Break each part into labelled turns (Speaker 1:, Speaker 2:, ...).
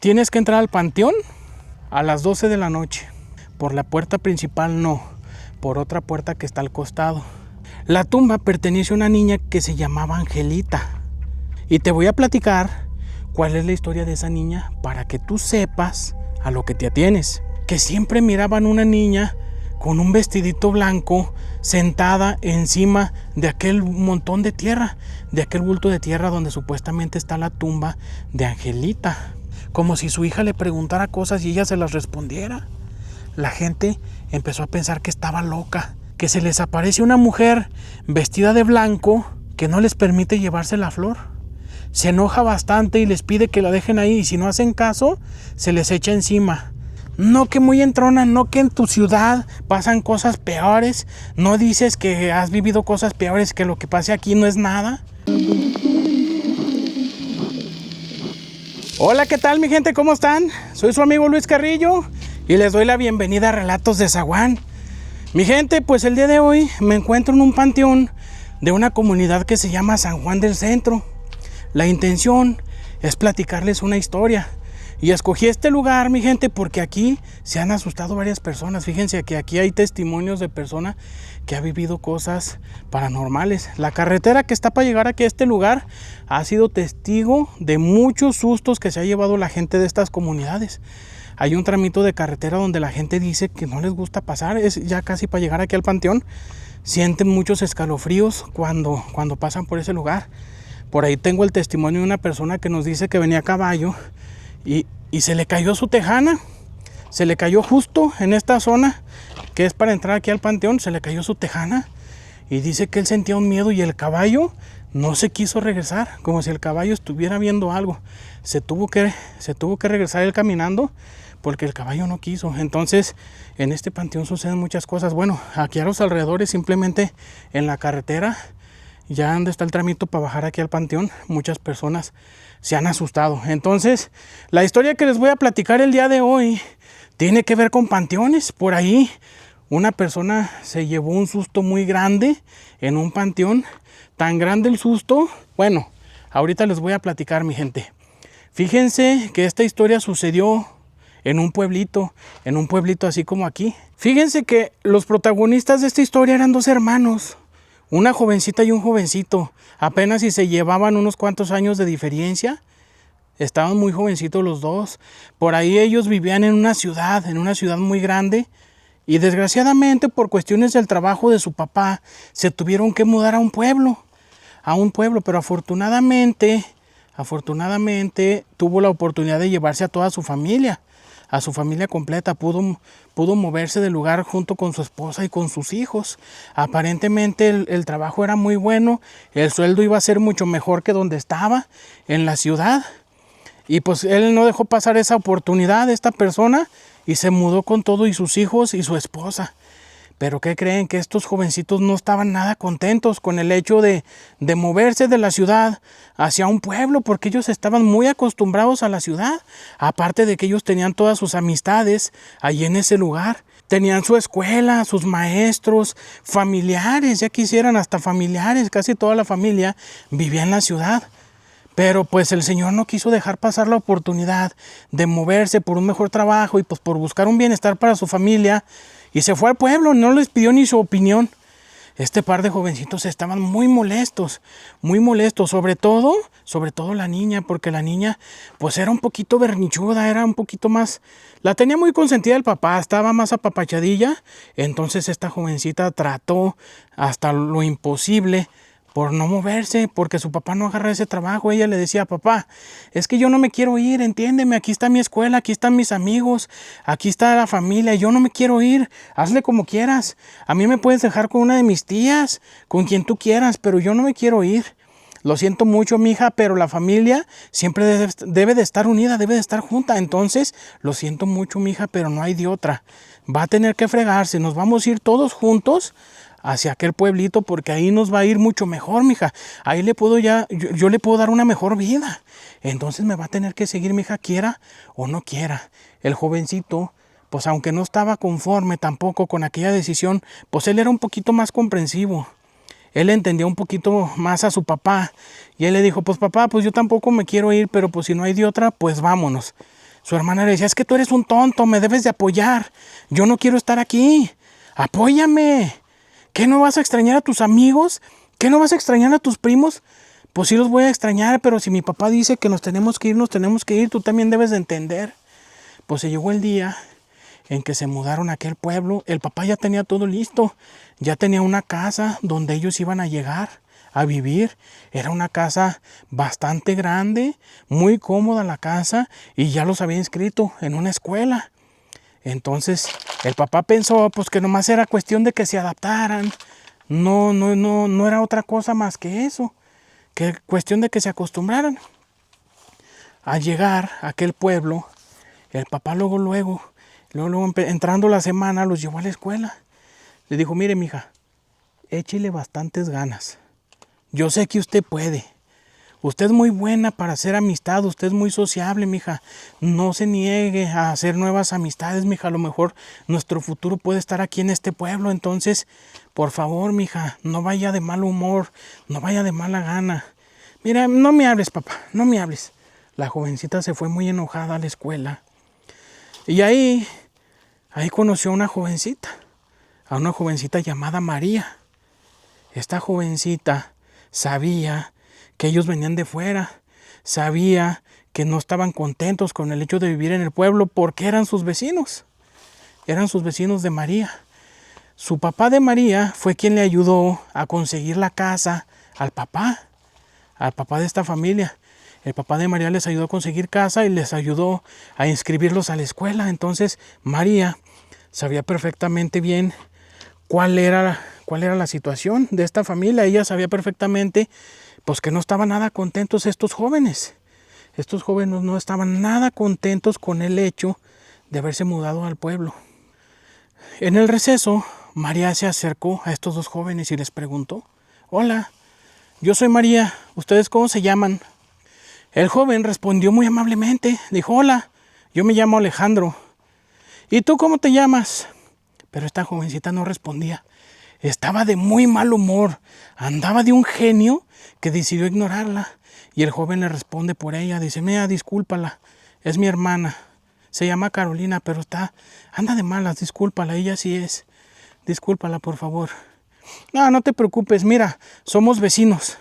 Speaker 1: Tienes que entrar al panteón a las 12 de la noche. Por la puerta principal no, por otra puerta que está al costado. La tumba pertenece a una niña que se llamaba Angelita. Y te voy a platicar cuál es la historia de esa niña para que tú sepas a lo que te atienes. Que siempre miraban una niña con un vestidito blanco sentada encima de aquel montón de tierra, de aquel bulto de tierra donde supuestamente está la tumba de Angelita. Como si su hija le preguntara cosas y ella se las respondiera. La gente empezó a pensar que estaba loca, que se les aparece una mujer vestida de blanco que no les permite llevarse la flor. Se enoja bastante y les pide que la dejen ahí y si no hacen caso, se les echa encima. No que muy entrona, no que en tu ciudad pasan cosas peores, no dices que has vivido cosas peores, que lo que pase aquí no es nada. Hola, ¿qué tal mi gente? ¿Cómo están? Soy su amigo Luis Carrillo y les doy la bienvenida a Relatos de Zaguán. Mi gente, pues el día de hoy me encuentro en un panteón de una comunidad que se llama San Juan del Centro. La intención es platicarles una historia. Y escogí este lugar, mi gente, porque aquí se han asustado varias personas. Fíjense que aquí hay testimonios de personas que han vivido cosas paranormales. La carretera que está para llegar aquí a este lugar ha sido testigo de muchos sustos que se ha llevado la gente de estas comunidades. Hay un tramito de carretera donde la gente dice que no les gusta pasar. Es ya casi para llegar aquí al panteón. Sienten muchos escalofríos cuando pasan por ese lugar. Por ahí tengo el testimonio de una persona que nos dice que venía a caballo y se le cayó su tejana, se le cayó justo en esta zona que es para entrar aquí al panteón, se le cayó su tejana y dice que él sentía un miedo y el caballo no se quiso regresar, como si el caballo estuviera viendo algo. Se tuvo que regresar él caminando porque el caballo no quiso. Entonces en este panteón suceden muchas cosas. Bueno, aquí a los alrededores, simplemente en la carretera, ya donde está el tramito para bajar aquí al panteón, muchas personas se han asustado. Entonces, la historia que les voy a platicar el día de hoy tiene que ver con panteones. Por ahí, una persona se llevó un susto muy grande en un panteón. Tan grande el susto, bueno, ahorita les voy a platicar, mi gente. Fíjense que esta historia sucedió en un pueblito así como aquí. Fíjense que los protagonistas de esta historia eran dos hermanos. Una jovencita y un jovencito, apenas si se llevaban unos cuantos años de diferencia, estaban muy jovencitos los dos. Por ahí ellos vivían en una ciudad muy grande y desgraciadamente por cuestiones del trabajo de su papá se tuvieron que mudar a un pueblo, pero afortunadamente tuvo la oportunidad de llevarse a toda su familia completa, pudo moverse del lugar junto con su esposa y con sus hijos. Aparentemente el trabajo era muy bueno, el sueldo iba a ser mucho mejor que donde estaba, en la ciudad. Y pues él no dejó pasar esa oportunidad, esta persona, y se mudó con todo y sus hijos y su esposa. Pero ¿qué creen? Que estos jovencitos no estaban nada contentos con el hecho de moverse de la ciudad hacia un pueblo, porque ellos estaban muy acostumbrados a la ciudad. Aparte de que ellos tenían todas sus amistades allí en ese lugar. Tenían su escuela, sus maestros, familiares, ya quisieran hasta familiares, casi toda la familia vivía en la ciudad. Pero pues el Señor no quiso dejar pasar la oportunidad de moverse por un mejor trabajo y pues por buscar un bienestar para su familia. Y se fue al pueblo, no les pidió ni su opinión. Este par de jovencitos estaban muy molestos, sobre todo la niña, porque la niña pues era un poquito bernichuda, era un poquito más, la tenía muy consentida el papá, estaba más apapachadilla. Entonces esta jovencita trató hasta lo imposible por no moverse, porque su papá no agarraba ese trabajo. Ella le decía: papá, es que yo no me quiero ir, entiéndeme, aquí está mi escuela, aquí están mis amigos, aquí está la familia, yo no me quiero ir, hazle como quieras, a mí me puedes dejar con una de mis tías, con quien tú quieras, pero yo no me quiero ir. Lo siento mucho, mija, pero la familia siempre debe de estar unida, debe de estar junta. Entonces, lo siento mucho, mija, pero no hay de otra. Va a tener que fregarse, nos vamos a ir todos juntos hacia aquel pueblito, porque ahí nos va a ir mucho mejor, mija. Ahí yo le puedo dar una mejor vida. Entonces me va a tener que seguir, mija, quiera o no quiera. El jovencito, pues aunque no estaba conforme tampoco con aquella decisión, pues él era un poquito más comprensivo. Él entendía un poquito más a su papá. Y él le dijo: pues papá, pues yo tampoco me quiero ir, pero pues si no hay de otra, pues vámonos. Su hermana le decía, es que tú eres un tonto, me debes de apoyar. Yo no quiero estar aquí. Apóyame. ¿Qué, no vas a extrañar a tus amigos? ¿Qué, no vas a extrañar a tus primos? Pues sí los voy a extrañar, pero si mi papá dice que nos tenemos que ir, tú también debes de entender. Pues se llegó el día en que se mudaron a aquel pueblo. El papá ya tenía todo listo. Ya tenía una casa donde ellos iban a llegar a vivir. Era una casa bastante grande, muy cómoda la casa, y ya los había inscrito en una escuela. Entonces el papá pensó pues que nomás era cuestión de que se adaptaran. No era otra cosa más que eso, que cuestión de que se acostumbraran. Al llegar a aquel pueblo, el papá luego, entrando la semana, los llevó a la escuela. Le dijo, mire, mija, échele bastantes ganas. Yo sé que usted puede. Usted es muy buena para hacer amistad, usted es muy sociable, mija. No se niegue a hacer nuevas amistades, mija. A lo mejor nuestro futuro puede estar aquí en este pueblo. Entonces, por favor, mija, no vaya de mal humor, no vaya de mala gana. Mira, no me hables, papá, no me hables. La jovencita se fue muy enojada a la escuela. Y ahí conoció a una jovencita llamada María. Esta jovencita sabía que ellos venían de fuera, sabía que no estaban contentos con el hecho de vivir en el pueblo porque eran sus vecinos de María. Su papá de María fue quien le ayudó a conseguir la casa al papá de esta familia. El papá de María les ayudó a conseguir casa y les ayudó a inscribirlos a la escuela. Entonces María sabía perfectamente bien cuál era la situación de esta familia. Ella sabía perfectamente pues que no estaban nada contentos estos jóvenes. Estos jóvenes no estaban nada contentos con el hecho de haberse mudado al pueblo. En el receso, María se acercó a estos dos jóvenes y les preguntó, hola, yo soy María, ¿ustedes cómo se llaman? El joven respondió muy amablemente, dijo, hola, yo me llamo Alejandro. ¿Y tú cómo te llamas? Pero esta jovencita no respondía. Estaba de muy mal humor, andaba de un genio que decidió ignorarla. Y el joven le responde por ella, dice, mira, discúlpala, es mi hermana. Se llama Carolina, pero anda de malas, discúlpala, ella sí es. Discúlpala, por favor. No te preocupes, mira, somos vecinos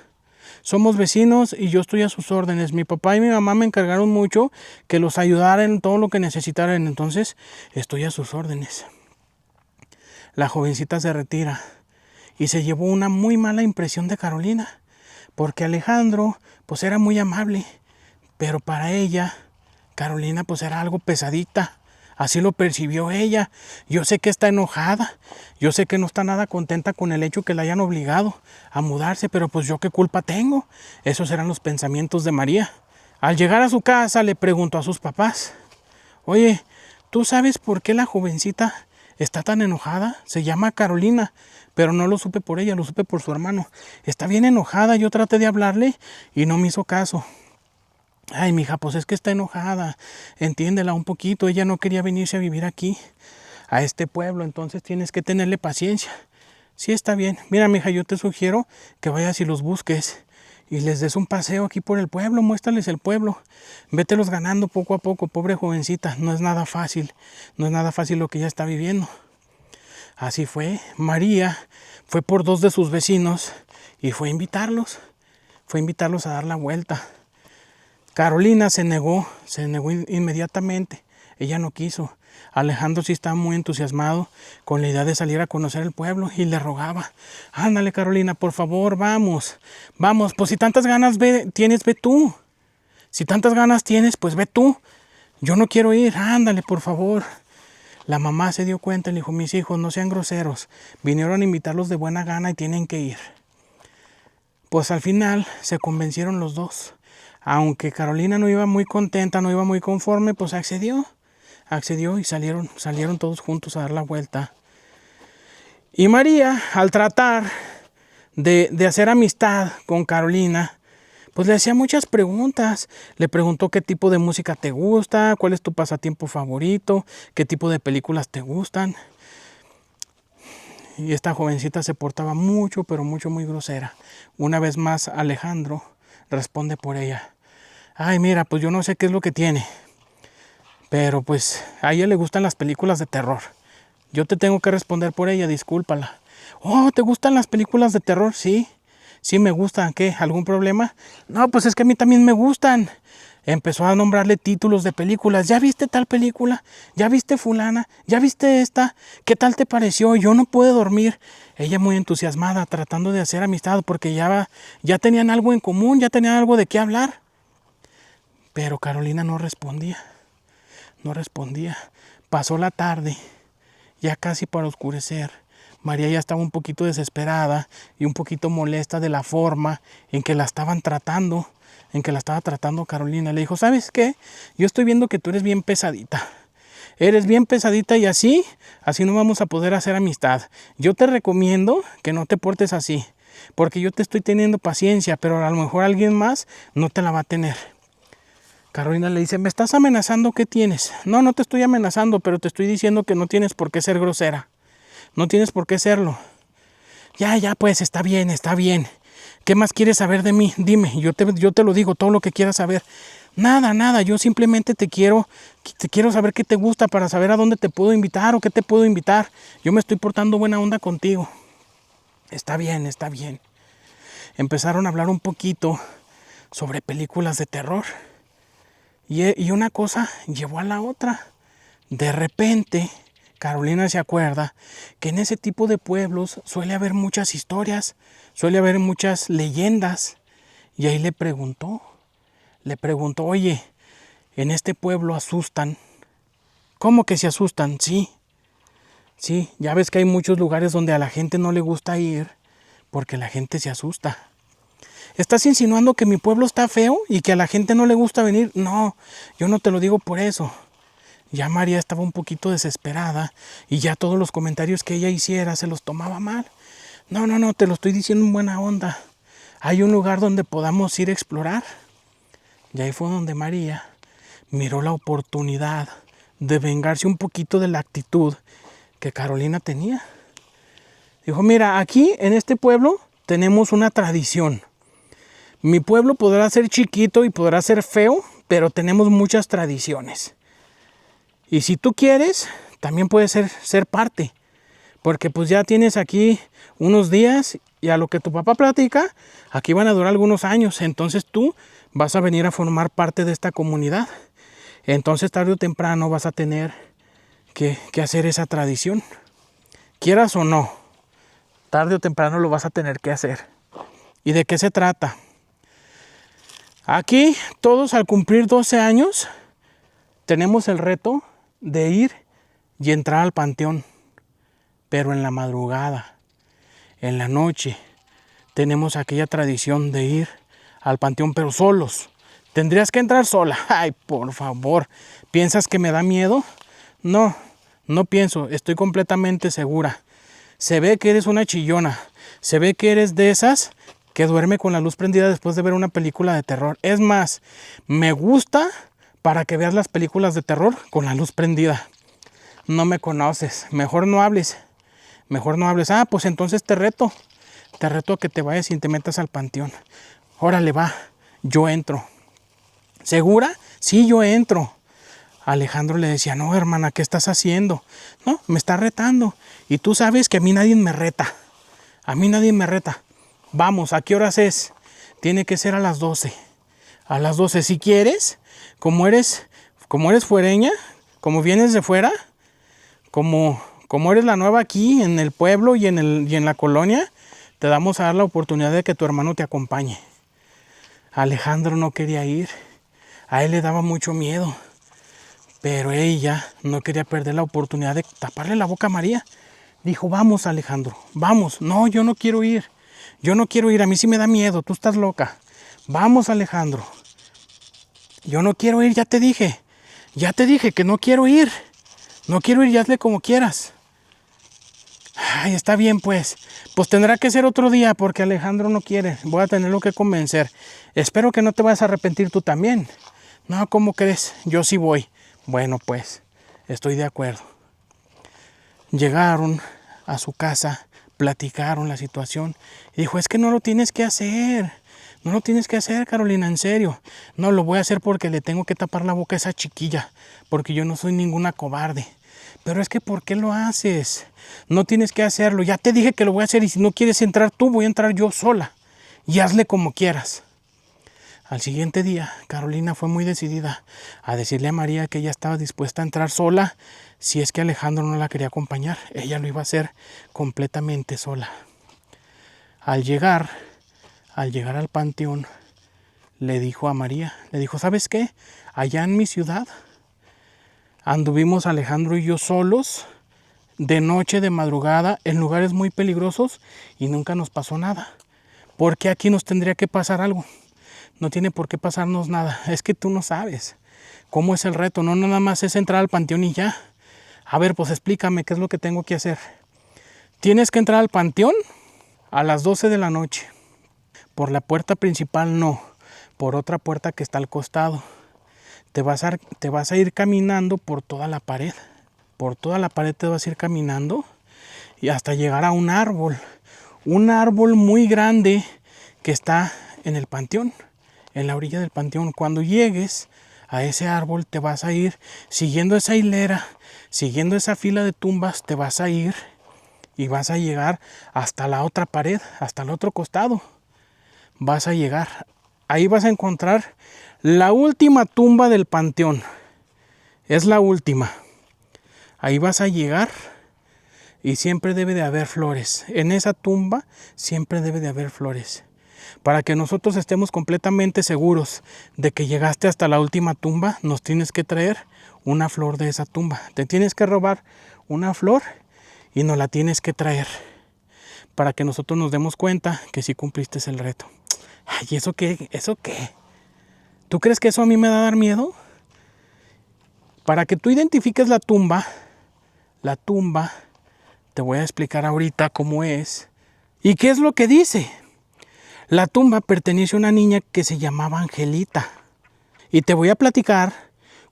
Speaker 1: y yo estoy a sus órdenes. Mi papá y mi mamá me encargaron mucho que los ayudara en todo lo que necesitaran, entonces estoy a sus órdenes. La jovencita se retira y se llevó una muy mala impresión de Carolina, porque Alejandro pues era muy amable, pero para ella Carolina pues era algo pesadita. Así lo percibió ella. Yo sé que está enojada. Yo sé que no está nada contenta con el hecho que la hayan obligado a mudarse, pero pues yo qué culpa tengo. Esos eran los pensamientos de María. Al llegar a su casa le preguntó a sus papás, oye, ¿tú sabes por qué la jovencita está tan enojada? Se llama Carolina, pero no lo supe por ella, lo supe por su hermano. Está bien enojada, yo traté de hablarle y no me hizo caso. Ay, mija, pues es que está enojada, entiéndela un poquito, ella no quería venirse a vivir aquí, a este pueblo, entonces tienes que tenerle paciencia. Sí, está bien, mira, mija, yo te sugiero que vayas y los busques y les des un paseo aquí por el pueblo, muéstrales el pueblo, vételos ganando poco a poco, pobre jovencita, no es nada fácil lo que ella está viviendo. Así fue, María fue por dos de sus vecinos y fue a invitarlos a dar la vuelta. Carolina se negó inmediatamente, ella no quiso. Alejandro sí estaba muy entusiasmado con la idea de salir a conocer el pueblo y le rogaba, ándale Carolina, por favor, vamos, pues si tantas ganas tienes, ve tú. Si tantas ganas tienes, pues ve tú. Yo no quiero ir, ándale, por favor. La mamá se dio cuenta y le dijo, mis hijos, no sean groseros, vinieron a invitarlos de buena gana y tienen que ir. Pues al final se convencieron los dos. Aunque Carolina no iba muy contenta, no iba muy conforme, pues accedió y salieron todos juntos a dar la vuelta. Y María, al tratar de hacer amistad con Carolina, pues le hacía muchas preguntas. Le preguntó qué tipo de música te gusta, cuál es tu pasatiempo favorito, qué tipo de películas te gustan. Y esta jovencita se portaba mucho, pero mucho, muy grosera. Una vez más Alejandro responde por ella. Ay, mira, pues yo no sé qué es lo que tiene, Pero pues a ella le gustan las películas de terror. Yo te tengo que responder por ella, discúlpala. Oh, ¿te gustan las películas de terror? Sí, sí me gustan. ¿Qué? ¿Algún problema? No, pues es que a mí también me gustan. Empezó a nombrarle títulos de películas. ¿Ya viste tal película? ¿Ya viste fulana? ¿Ya viste esta? ¿Qué tal te pareció? Yo no pude dormir. Ella muy entusiasmada, tratando de hacer amistad porque ya tenían algo en común, ya tenían algo de qué hablar. Pero Carolina no respondía. No respondía. Pasó la tarde, ya casi para oscurecer. María ya estaba un poquito desesperada y un poquito molesta de la forma en que la estaban tratando, en que la estaba tratando Carolina. Le dijo, ¿sabes qué? Yo estoy viendo que tú eres bien pesadita. Eres bien pesadita y así no vamos a poder hacer amistad. Yo te recomiendo que no te portes así, porque yo te estoy teniendo paciencia, pero a lo mejor alguien más no te la va a tener. Carolina le dice, ¿me estás amenazando? ¿Qué tienes? No, no te estoy amenazando, pero te estoy diciendo que no tienes por qué ser grosera. No tienes por qué serlo. Ya, pues, está bien, está bien. ¿Qué más quieres saber de mí? Dime, yo te lo digo, todo lo que quieras saber. Nada, yo simplemente te quiero saber qué te gusta para saber a dónde te puedo invitar o qué te puedo invitar. Yo me estoy portando buena onda contigo. Está bien, está bien. Empezaron a hablar un poquito sobre películas de terror. Y una cosa llevó a la otra. De repente, Carolina se acuerda que en ese tipo de pueblos suele haber muchas historias, suele haber muchas leyendas. Y ahí le preguntó, oye, ¿en este pueblo asustan? ¿Cómo que se asustan? Sí, ya ves que hay muchos lugares donde a la gente no le gusta ir porque la gente se asusta. ¿Estás insinuando que mi pueblo está feo y que a la gente no le gusta venir? No, yo no te lo digo por eso. Ya María estaba un poquito desesperada y ya todos los comentarios que ella hiciera se los tomaba mal. No, te lo estoy diciendo en buena onda. Hay un lugar donde podamos ir a explorar. Y ahí fue donde María miró la oportunidad de vengarse un poquito de la actitud que Carolina tenía. Dijo, mira, aquí en este pueblo tenemos una tradición. Mi pueblo podrá ser chiquito y podrá ser feo, pero tenemos muchas tradiciones. Y si tú quieres, también puedes ser parte. Porque pues ya tienes aquí unos días y a lo que tu papá platica, aquí van a durar algunos años. Entonces tú vas a venir a formar parte de esta comunidad. Entonces tarde o temprano vas a tener que hacer esa tradición. Quieras o no, tarde o temprano lo vas a tener que hacer. ¿Y de qué se trata? Aquí todos al cumplir 12 años tenemos el reto de ir y entrar al panteón, pero en la madrugada, en la noche, tenemos aquella tradición de ir al panteón, pero solos. Tendrías que entrar sola. Ay, por favor, ¿piensas que me da miedo? No, no pienso, estoy completamente segura. Se ve que eres una chillona, se ve que eres de esas que duerme con la luz prendida después de ver una película de terror. Es más, me gusta para que veas las películas de terror con la luz prendida. No me conoces, mejor no hables. Ah, pues entonces te reto a que te vayas y te metas al panteón. Órale, va, yo entro. ¿Segura? Sí, yo entro. Alejandro le decía, no, hermana, ¿qué estás haciendo? No, me está retando. Y tú sabes que a mí nadie me reta. Vamos, ¿a qué horas es? Tiene que ser a las 12. A las 12, si quieres, como eres fuereña, como vienes de fuera, como eres la nueva aquí en el pueblo y en la colonia, te damos a dar la oportunidad de que tu hermano te acompañe. Alejandro no quería ir. A él le daba mucho miedo. Pero ella no quería perder la oportunidad de taparle la boca a María. Dijo, vamos Alejandro, vamos. No, yo no quiero ir. A mí sí me da miedo, tú estás loca. Vamos Alejandro. Yo no quiero ir, ya te dije que no quiero ir. No quiero ir, y hazle como quieras. Ay, está bien pues. Pues tendrá que ser otro día porque Alejandro no quiere. Voy a tenerlo que convencer. Espero que no te vayas a arrepentir tú también. No, ¿cómo crees? Yo sí voy. Bueno, pues, estoy de acuerdo. Llegaron a su casa, platicaron la situación y dijo, es que no lo tienes que hacer. No lo tienes que hacer, Carolina, en serio. No, lo voy a hacer porque le tengo que tapar la boca a esa chiquilla, porque yo no soy ninguna cobarde. Pero es que, ¿por qué lo haces? No tienes que hacerlo. Ya te dije que lo voy a hacer y si no quieres entrar tú, voy a entrar yo sola. Y hazle como quieras. Al siguiente día, Carolina fue muy decidida a decirle a María que ella estaba dispuesta a entrar sola si es que Alejandro no la quería acompañar. Ella lo iba a hacer completamente sola. Al llegar al panteón, le dijo a María, le dijo, ¿sabes qué? Allá en mi ciudad anduvimos Alejandro y yo solos, de noche, de madrugada, en lugares muy peligrosos y nunca nos pasó nada. ¿Por qué aquí nos tendría que pasar algo? No tiene por qué pasarnos nada. Es que tú no sabes cómo es el reto. No nada más es entrar al panteón y ya. A ver, pues explícame qué es lo que tengo que hacer. Tienes que entrar al panteón a las 12 de la noche. Por la puerta principal no. Por otra puerta que está al costado. Te vas a ir caminando por toda la pared. Por toda la pared te vas a ir caminando y hasta llegar a un árbol. Un árbol muy grande que está en el panteón. En la orilla del panteón. Cuando llegues a ese árbol te vas a ir siguiendo esa hilera, siguiendo esa fila de tumbas, te vas a ir y vas a llegar hasta la otra pared, hasta el otro costado. Vas a llegar, ahí vas a encontrar la última tumba del panteón. Es la última. Ahí vas a llegar y siempre debe de haber flores. En esa tumba siempre debe de haber flores. Para que nosotros estemos completamente seguros de que llegaste hasta la última tumba, nos tienes que traer una flor de esa tumba. Te tienes que robar una flor y nos la tienes que traer para que nosotros nos demos cuenta que sí cumpliste el reto. Ay, ¿eso qué? ¿Eso qué? ¿Tú crees que eso a mí me va a dar miedo? Para que tú identifiques la tumba, te voy a explicar ahorita cómo es y qué es lo que dice. La tumba pertenece a una niña que se llamaba Angelita. Y te voy a platicar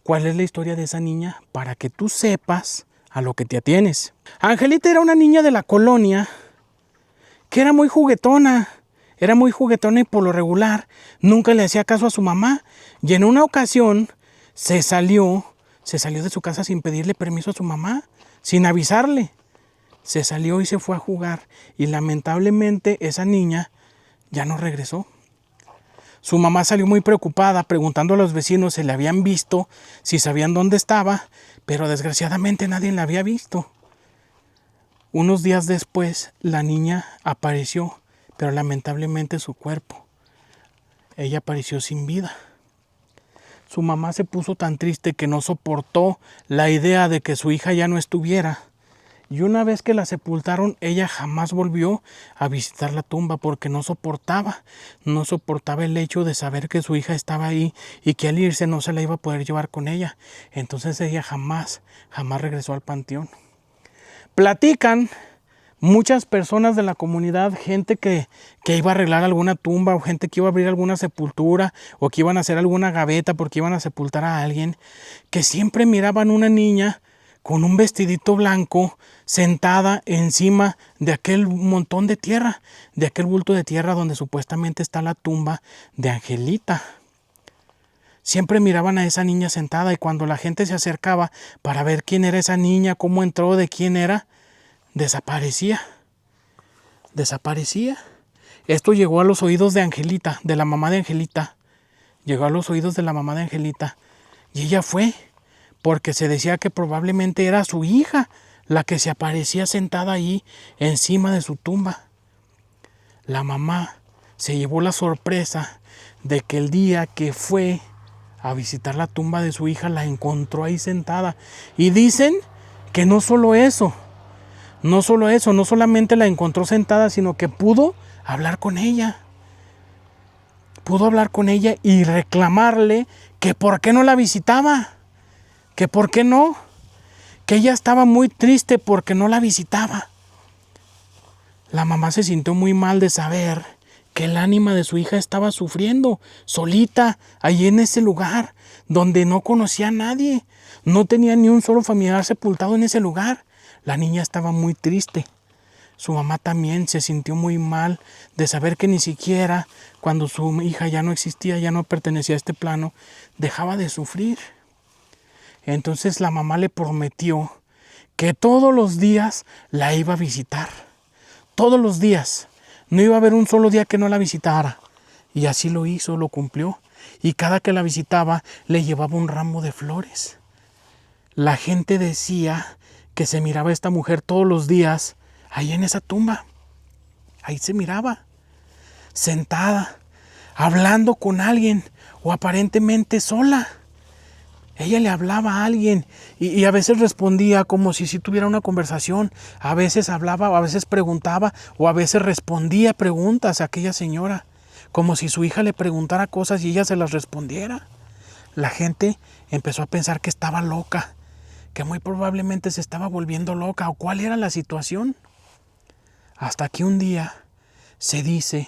Speaker 1: cuál es la historia de esa niña para que tú sepas a lo que te atienes. Angelita era una niña de la colonia que era muy juguetona. Era muy juguetona y por lo regular nunca le hacía caso a su mamá. Y en una ocasión se salió de su casa sin pedirle permiso a su mamá, sin avisarle. Se salió y se fue a jugar. Y lamentablemente esa niña ya no regresó. Su mamá salió muy preocupada, preguntando a los vecinos si la habían visto, si sabían dónde estaba, pero desgraciadamente nadie la había visto. Unos días después, la niña apareció, pero lamentablemente su cuerpo. Ella apareció sin vida. Su mamá se puso tan triste que no soportó la idea de que su hija ya no estuviera. Y una vez que la sepultaron, ella jamás volvió a visitar la tumba porque no soportaba el hecho de saber que su hija estaba ahí y que al irse no se la iba a poder llevar con ella. Entonces ella jamás regresó al panteón. Platican muchas personas de la comunidad, gente que iba a arreglar alguna tumba o gente que iba a abrir alguna sepultura o que iban a hacer alguna gaveta porque iban a sepultar a alguien, que siempre miraban una niña con un vestidito blanco, sentada encima de aquel montón de tierra, de aquel bulto de tierra donde supuestamente está la tumba de Angelita. Siempre miraban a esa niña sentada y cuando la gente se acercaba para ver quién era esa niña, cómo entró, de quién era, desaparecía. Desaparecía. Esto llegó a los oídos de Angelita, de la mamá de Angelita. Llegó a los oídos de la mamá de Angelita y ella fue. Porque se decía que probablemente era su hija la que se aparecía sentada ahí encima de su tumba. La mamá se llevó la sorpresa de que el día que fue a visitar la tumba de su hija la encontró ahí sentada. Y dicen que no solamente la encontró sentada, sino que pudo hablar con ella. Pudo hablar con ella y reclamarle que por qué no la visitaba. Que por qué no, que ella estaba muy triste porque no la visitaba. La mamá se sintió muy mal de saber que el ánima de su hija estaba sufriendo, solita, allí en ese lugar, donde no conocía a nadie, no tenía ni un solo familiar sepultado en ese lugar. La niña estaba muy triste. Su mamá también se sintió muy mal de saber que ni siquiera cuando su hija ya no existía, ya no pertenecía a este plano, dejaba de sufrir. Entonces la mamá le prometió que todos los días la iba a visitar. Todos los días. No iba a haber un solo día que no la visitara. Y así lo hizo, lo cumplió. Y cada que la visitaba le llevaba un ramo de flores. La gente decía que se miraba a esta mujer todos los días ahí en esa tumba. Ahí se miraba, sentada, hablando con alguien o aparentemente sola. Ella le hablaba a alguien y a veces respondía como si tuviera una conversación. A veces hablaba, o a veces preguntaba, o a veces respondía preguntas a aquella señora, como si su hija le preguntara cosas y ella se las respondiera. La gente empezó a pensar que estaba loca, que muy probablemente se estaba volviendo loca, o cuál era la situación. Hasta que un día se dice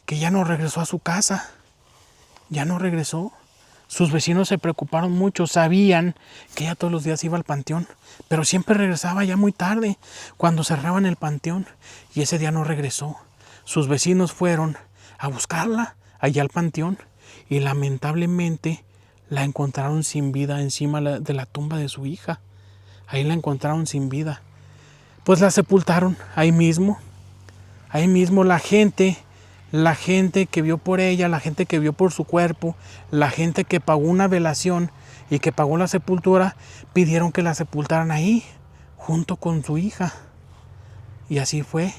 Speaker 1: que ya no regresó a su casa, ya no regresó. Sus vecinos se preocuparon mucho, sabían que ella todos los días iba al panteón, pero siempre regresaba ya muy tarde, cuando cerraban el panteón, y ese día no regresó. Sus vecinos fueron a buscarla allá al panteón y lamentablemente la encontraron sin vida encima de la tumba de su hija. Ahí la encontraron sin vida. Pues la sepultaron ahí mismo la gente que vio por ella, la gente que vio por su cuerpo, la gente que pagó una velación y que pagó la sepultura, pidieron que la sepultaran ahí, junto con su hija. Y así fue.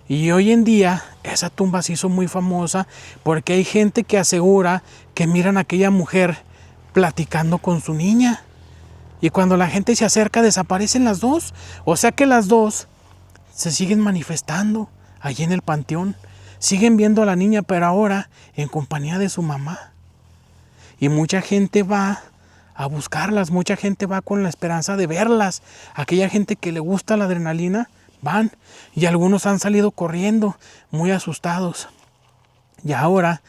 Speaker 1: Y hoy en día esa tumba se hizo muy famosa porque hay gente que asegura que miran a aquella mujer platicando con su niña. Y cuando la gente se acerca desaparecen las dos. O sea que las dos se siguen manifestando allí en el panteón. Siguen viendo a la niña, pero ahora en compañía de su mamá. Y mucha gente va a buscarlas, mucha gente va con la esperanza de verlas. Aquella gente que le gusta la adrenalina, van. Y algunos han salido corriendo, muy asustados. Y ahora,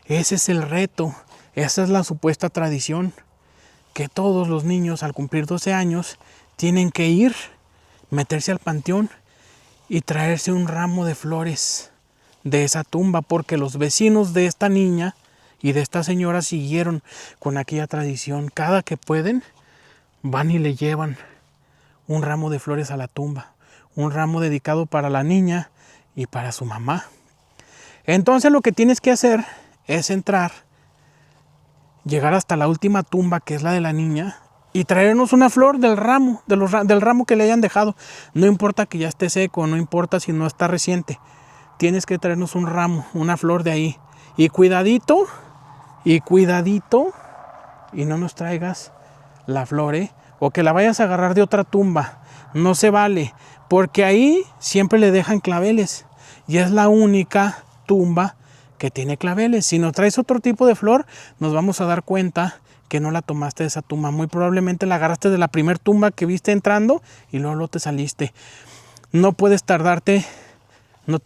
Speaker 1: ese es el reto, esa es la supuesta tradición. Que todos los niños al cumplir 12 años tienen que ir, meterse al panteón y traerse un ramo de flores de esa tumba, porque los vecinos de esta niña y de esta señora siguieron con aquella tradición. Cada que pueden, van y le llevan un ramo de flores a la tumba, un ramo dedicado para la niña y para su mamá. Entonces lo que tienes que hacer es entrar, llegar hasta la última tumba, que es la de la niña, y traernos una flor del ramo, del ramo que le hayan dejado. No importa que ya esté seco, no importa si no está reciente. Tienes que traernos un ramo, una flor de ahí. Y cuidadito, y no nos traigas la flor, o que la vayas a agarrar de otra tumba. No se vale, porque ahí siempre le dejan claveles. Y es la única tumba que tiene claveles. Si nos traes otro tipo de flor, nos vamos a dar cuenta que no la tomaste de esa tumba. Muy probablemente la agarraste de la primer tumba que viste entrando y luego te saliste. No te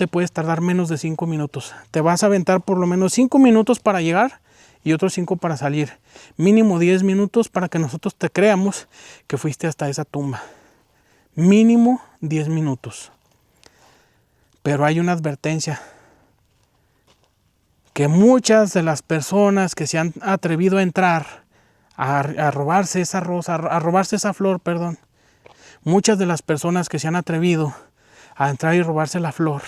Speaker 1: puedes tardar menos de 5 minutos. Te vas a aventar por lo menos 5 minutos para llegar y otros 5 para salir. Mínimo 10 minutos para que nosotros te creamos que fuiste hasta esa tumba. Mínimo 10 minutos. Pero hay una advertencia. Que muchas de las personas que se han atrevido a entrar a robarse esa rosa, a robarse esa flor, muchas de las personas que se han atrevido a entrar y robarse la flor,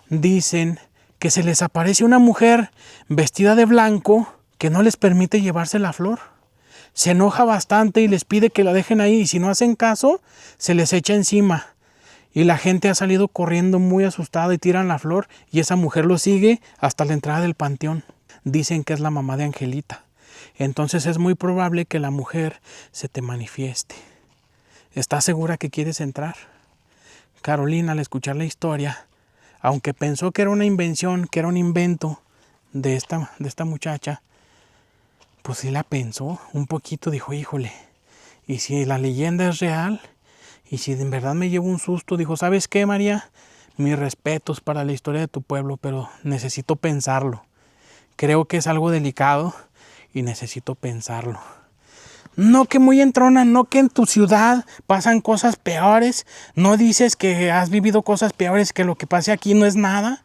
Speaker 1: dicen que se les aparece una mujer vestida de blanco que no les permite llevarse la flor. Se enoja bastante y les pide que la dejen ahí, y si no hacen caso, se les echa encima. Y la gente ha salido corriendo muy asustada y tiran la flor, y esa mujer lo sigue hasta la entrada del panteón. Dicen que es la mamá de Angelita. Entonces es muy probable que la mujer se te manifieste. ¿Estás segura que quieres entrar? Carolina, al escuchar la historia, aunque pensó que era una invención, que era un invento de esta muchacha, pues sí la pensó un poquito. Dijo, híjole, ¿y si la leyenda es real? Y si en verdad me llevo un susto, dijo, ¿sabes qué, María? Mis respetos para la historia de tu pueblo, pero necesito pensarlo. Creo que es algo delicado y necesito pensarlo. No que muy entrona, no que en tu ciudad pasan cosas peores, no dices que has vivido cosas peores, que lo que pase aquí no es nada.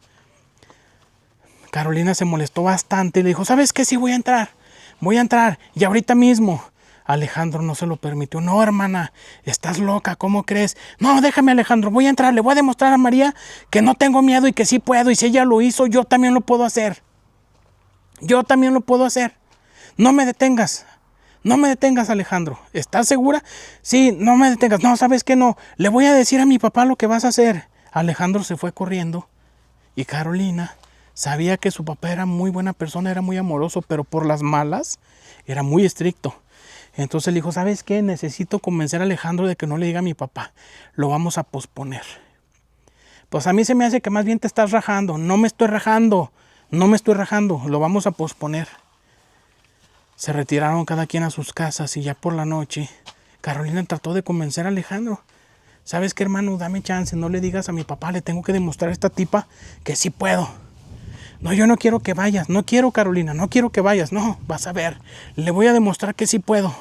Speaker 1: Carolina se molestó bastante y le dijo, ¿sabes qué? Sí, voy a entrar, y ahorita mismo. Alejandro no se lo permitió. No, hermana, estás loca, ¿cómo crees? No, déjame, Alejandro, voy a entrar, le voy a demostrar a María que no tengo miedo y que sí puedo, y si ella lo hizo, yo también lo puedo hacer. Yo también lo puedo hacer. No me detengas. No me detengas, Alejandro. ¿Estás segura? Sí, no me detengas. No, ¿sabes qué? No. Le voy a decir a mi papá lo que vas a hacer. Alejandro se fue corriendo y Carolina sabía que su papá era muy buena persona, era muy amoroso, pero por las malas era muy estricto. Entonces le dijo, ¿sabes qué? Necesito convencer a Alejandro de que no le diga a mi papá. Lo vamos a posponer. Pues a mí se me hace que más bien te estás rajando. No me estoy rajando. No me estoy rajando. Lo vamos a posponer. Se retiraron cada quien a sus casas y ya por la noche Carolina trató de convencer a Alejandro. ¿Sabes qué, hermano? Dame chance, no le digas a mi papá, le tengo que demostrar a esta tipa que sí puedo. No, yo no quiero que vayas, no quiero, Carolina, no quiero que vayas, no, vas a ver, le voy a demostrar que sí puedo.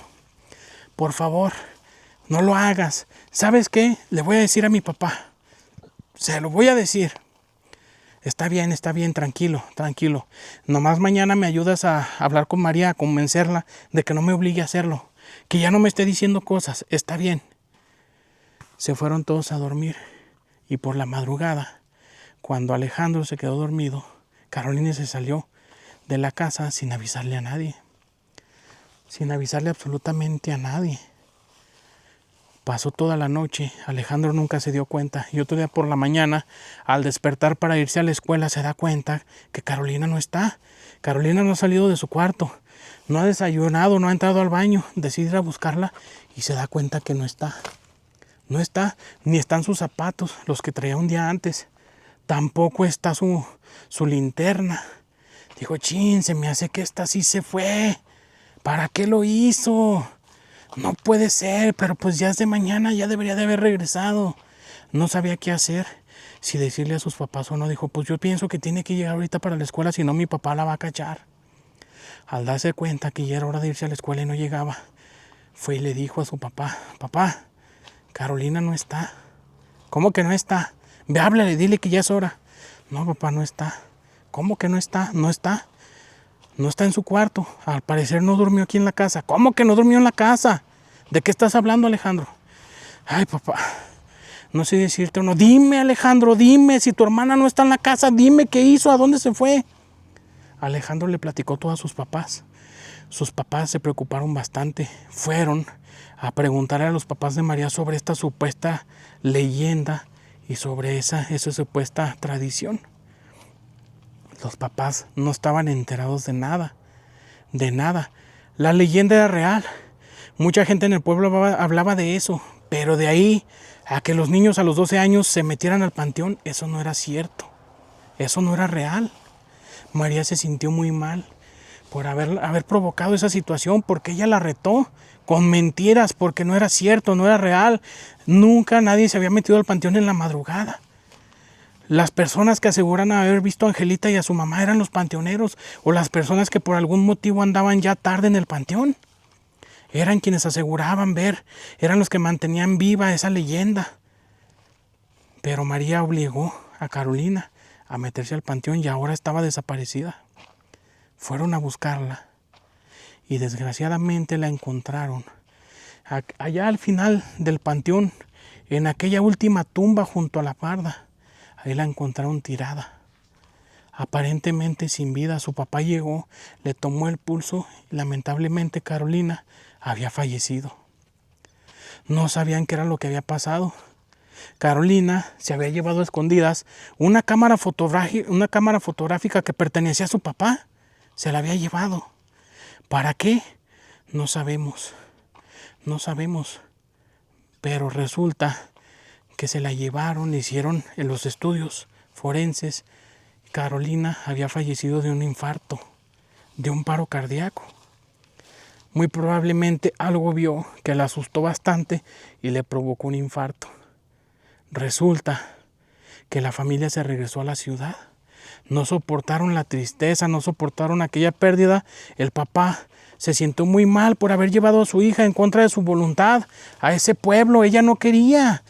Speaker 1: Por favor, no lo hagas. ¿Sabes qué? Le voy a decir a mi papá, se lo voy a decir. Está bien, tranquilo, tranquilo. Nomás mañana me ayudas a hablar con María, a convencerla de que no me obligue a hacerlo. Que ya no me esté diciendo cosas. Está bien. Se fueron todos a dormir. Y por la madrugada, cuando Alejandro se quedó dormido, Carolina se salió de la casa sin avisarle a nadie. Sin avisarle absolutamente a nadie. Pasó toda la noche, Alejandro nunca se dio cuenta y otro día por la mañana, al despertar para irse a la escuela, se da cuenta que Carolina no está. Carolina no ha salido de su cuarto, no ha desayunado, no ha entrado al baño, decide ir a buscarla y se da cuenta que no está. No está, ni están sus zapatos, los que traía un día antes, tampoco está su linterna. Dijo, chin, se me hace que esta sí se fue. ¿Para qué lo hizo? No puede ser, pero pues ya es de mañana, ya debería de haber regresado. No sabía qué hacer, si decirle a sus papás o no. Dijo, pues yo pienso que tiene que llegar ahorita para la escuela, si no mi papá la va a cachar. Al darse cuenta que ya era hora de irse a la escuela y no llegaba, fue y le dijo a su papá, papá, Carolina no está. ¿Cómo que no está? Ve, háblale, dile que ya es hora. No, papá, no está. ¿Cómo que no está? No está. No está en su cuarto. Al parecer no durmió aquí en la casa. ¿Cómo que no durmió en la casa? ¿De qué estás hablando, Alejandro? Ay, papá, no sé decirte o no. Dime, Alejandro, dime. Si tu hermana no está en la casa, dime qué hizo, a dónde se fue. Alejandro le platicó todo a sus papás. Sus papás se preocuparon bastante. Fueron a preguntarle a los papás de María sobre esta supuesta leyenda y sobre esa supuesta tradición. Los papás no estaban enterados de nada, de nada. La leyenda era real. Mucha gente en el pueblo hablaba de eso, pero de ahí a que los niños a los 12 años se metieran al panteón, eso no era cierto. Eso no era real. María se sintió muy mal por haber provocado esa situación, porque ella la retó con mentiras, porque no era cierto, no era real. Nunca nadie se había metido al panteón en la madrugada. Las personas que aseguran haber visto a Angelita y a su mamá eran los panteoneros, o las personas que por algún motivo andaban ya tarde en el panteón. Eran quienes aseguraban ver, eran los que mantenían viva esa leyenda. Pero María obligó a Carolina a meterse al panteón y ahora estaba desaparecida. Fueron a buscarla y desgraciadamente la encontraron. Allá al final del panteón, en aquella última tumba junto a la barda, ahí la encontraron tirada, aparentemente sin vida. Su papá llegó, le tomó el pulso y lamentablemente Carolina había fallecido. No sabían qué era lo que había pasado. Carolina se había llevado a escondidas una cámara fotográfica que pertenecía a su papá. Se la había llevado. ¿Para qué? No sabemos. No sabemos. Pero resulta que se la llevaron, hicieron en los estudios forenses. Carolina había fallecido de un infarto, de un paro cardíaco. Muy probablemente algo vio que la asustó bastante y le provocó un infarto. Resulta que la familia se regresó a la ciudad. No soportaron la tristeza, no soportaron aquella pérdida. El papá se sintió muy mal por haber llevado a su hija en contra de su voluntad a ese pueblo. Ella no quería,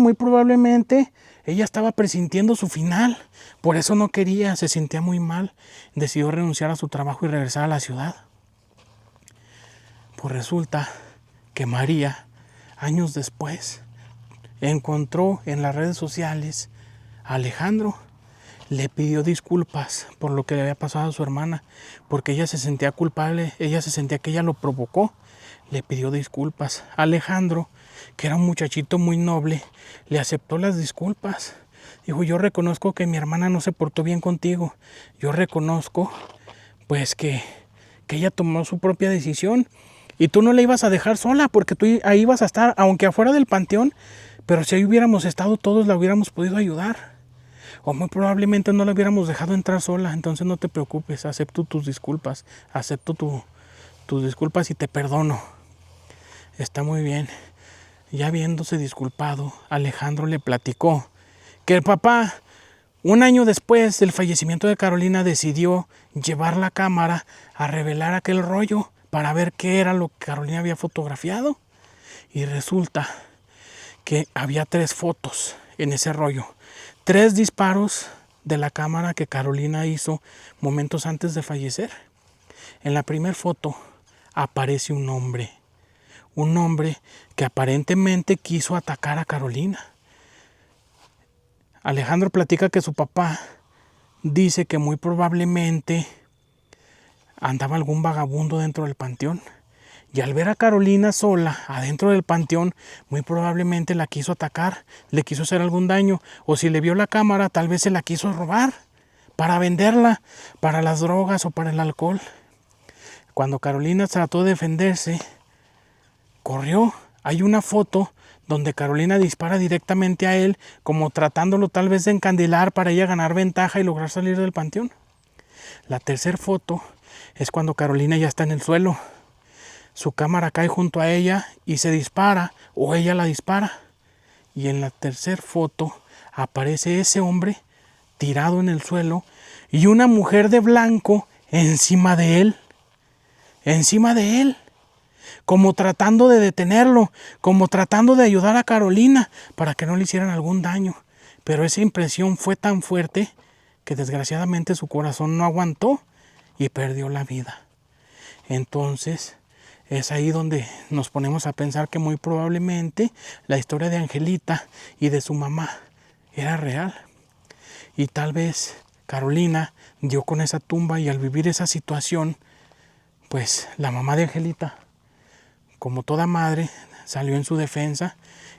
Speaker 1: muy probablemente ella estaba presintiendo su final. Por eso no quería, se sentía muy mal. Decidió renunciar a su trabajo y regresar a la ciudad. Pues resulta que María, años después, encontró en las redes sociales a Alejandro. Le pidió disculpas por lo que le había pasado a su hermana, porque ella se sentía culpable, ella se sentía que ella lo provocó. Le pidió disculpas. Alejandro, que era un muchachito muy noble, le aceptó las disculpas. Dijo, yo reconozco que mi hermana no se portó bien contigo. Yo reconozco, pues, que ella tomó su propia decisión. Y tú no la ibas a dejar sola, porque tú ahí ibas a estar, aunque afuera del panteón. Pero si ahí hubiéramos estado todos, la hubiéramos podido ayudar. O muy probablemente no la hubiéramos dejado entrar sola. Entonces no te preocupes, acepto tus disculpas. Acepto tus disculpas y te perdono. Está muy bien. Ya habiéndose disculpado, Alejandro le platicó que el papá, un año después del fallecimiento de Carolina, decidió llevar la cámara a revelar aquel rollo para ver qué era lo que Carolina había fotografiado. Y resulta que había 3 fotos en ese rollo. 3 disparos de la cámara que Carolina hizo momentos antes de fallecer. En la primera foto aparece un hombre que aparentemente quiso atacar a Carolina. Alejandro platica que su papá dice que muy probablemente andaba algún vagabundo dentro del panteón. Y al ver a Carolina sola adentro del panteón, muy probablemente la quiso atacar, le quiso hacer algún daño. O si le vio la cámara, tal vez se la quiso robar para venderla, para las drogas o para el alcohol. Cuando Carolina trató de defenderse, corrió. Hay una foto donde Carolina dispara directamente a él, como tratándolo tal vez de encandilar para ella ganar ventaja y lograr salir del panteón. La tercera foto es cuando Carolina ya está en el suelo. Su cámara cae junto a ella y se dispara, o ella la dispara. Y en la tercera foto aparece ese hombre tirado en el suelo y una mujer de blanco encima de él. Encima de él. Como tratando de detenerlo, como tratando de ayudar a Carolina para que no le hicieran algún daño. Pero esa impresión fue tan fuerte que desgraciadamente su corazón no aguantó y perdió la vida. Entonces es ahí donde nos ponemos a pensar que muy probablemente la historia de Angelita y de su mamá era real. Y tal vez Carolina dio con esa tumba y al vivir esa situación, pues la mamá de Angelita, como toda madre, salió en su defensa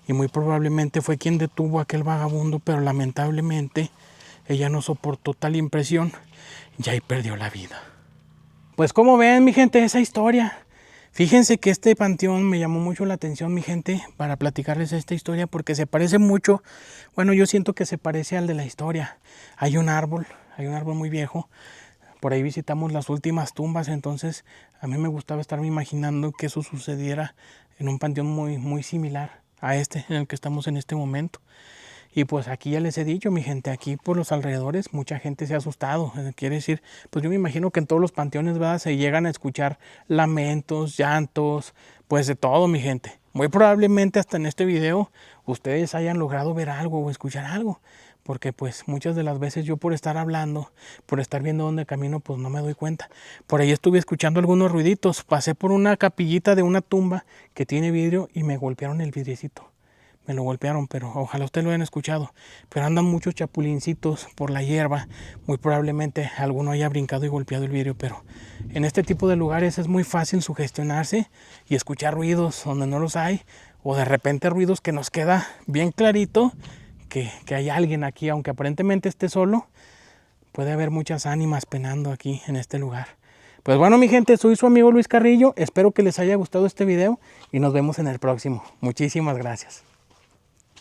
Speaker 1: y muy probablemente fue quien detuvo a aquel vagabundo, pero lamentablemente ella no soportó tal impresión y ahí perdió la vida. Pues como ven, mi gente, esa historia. Fíjense que este panteón me llamó mucho la atención, mi gente, para platicarles esta historia porque se parece mucho, bueno, yo siento que se parece al de la historia. Hay un árbol muy viejo. Por ahí visitamos las últimas tumbas, entonces a mí me gustaba estarme imaginando que eso sucediera en un panteón muy similar a este en el que estamos en este momento. Y pues aquí ya les he dicho, mi gente, aquí por los alrededores mucha gente se ha asustado. Quiere decir, pues yo me imagino que en todos los panteones, ¿verdad?, se llegan a escuchar lamentos, llantos, pues de todo, mi gente. Muy probablemente hasta en este video ustedes hayan logrado ver algo o escuchar algo. Porque pues muchas de las veces yo por estar hablando, por estar viendo dónde camino, pues no me doy cuenta. Por ahí estuve escuchando algunos ruiditos. Pasé por una capillita de una tumba que tiene vidrio y me golpearon el vidriecito. Me lo golpearon, pero ojalá ustedes lo hayan escuchado. Pero andan muchos chapulincitos por la hierba. Muy probablemente alguno haya brincado y golpeado el vidrio. Pero en este tipo de lugares es muy fácil sugestionarse y escuchar ruidos donde no los hay. O de repente ruidos que nos queda bien clarito que hay alguien aquí, aunque aparentemente esté solo, puede haber muchas ánimas penando aquí en este lugar. Pues bueno, mi gente, soy su amigo Luis Carrillo, espero que les haya gustado este video y nos vemos en el próximo. Muchísimas gracias.